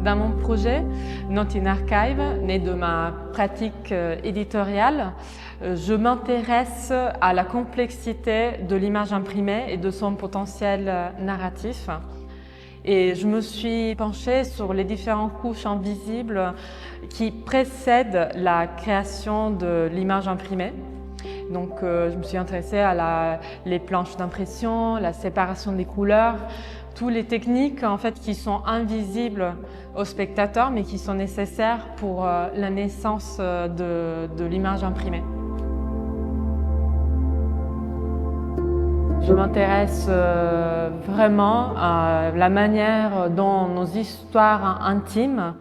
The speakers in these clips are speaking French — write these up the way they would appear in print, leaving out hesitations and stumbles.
Dans mon projet Not in Archive, né de ma pratique éditoriale, je m'intéresse à la complexité de l'image imprimée et de son potentiel narratif. Et je me suis penchée sur les différentes couches invisibles qui précèdent la création de l'image imprimée. Donc, je me suis intéressée à les planches d'impression, la séparation des couleurs, toutes les techniques en fait, qui sont invisibles aux spectateurs mais qui sont nécessaires pour la naissance de l'image imprimée. Je m'intéresse vraiment à la manière dont nos histoires intimes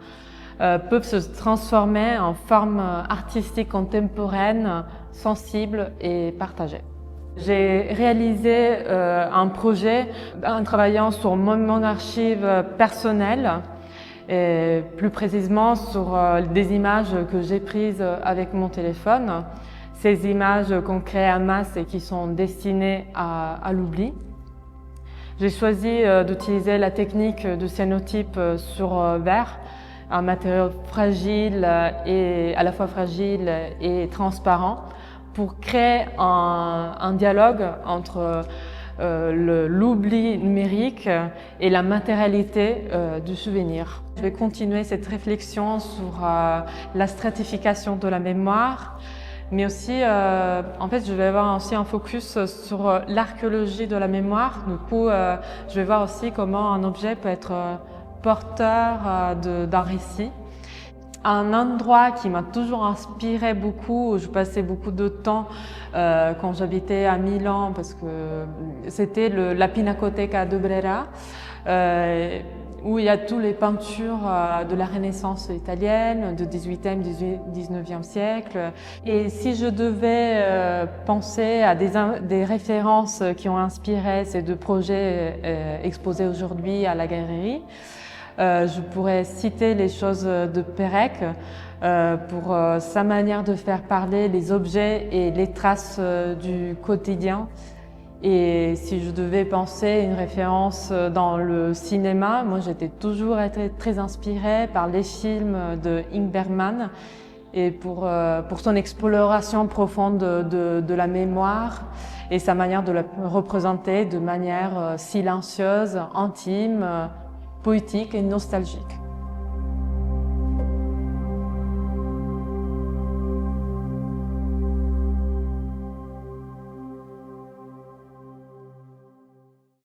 peuvent se transformer en formes artistiques contemporaines, sensibles et partagées. J'ai réalisé un projet en travaillant sur mon archive personnelle et plus précisément sur des images que j'ai prises avec mon téléphone. Ces images qu'on crée en masse et qui sont destinées à l'oubli. J'ai choisi d'utiliser la technique de cyanotype sur verre, un matériau fragile et à la fois fragile et transparent, pour créer un dialogue entre l'oubli numérique et la matérialité du souvenir. Je vais continuer cette réflexion sur la stratification de la mémoire, mais aussi, en fait, je vais avoir aussi un focus sur l'archéologie de la mémoire. Du coup, je vais voir aussi comment un objet peut être porteur d'un récit. Un endroit qui m'a toujours inspiré beaucoup, où je passais beaucoup de temps quand j'habitais à Milan, parce que c'était la Pinacoteca de Brera, où il y a toutes les peintures de la Renaissance italienne, du XVIIIe, XIXe siècle. Et si je devais penser à des références qui ont inspiré ces deux projets exposés aujourd'hui à la galerie, je pourrais citer les choses de Perec pour sa manière de faire parler les objets et les traces du quotidien. Et si je devais penser une référence dans le cinéma, moi j'étais toujours très inspirée par les films de Ingmar Bergman et pour son exploration profonde de la mémoire et sa manière de la représenter de manière silencieuse, intime, poétique et nostalgique.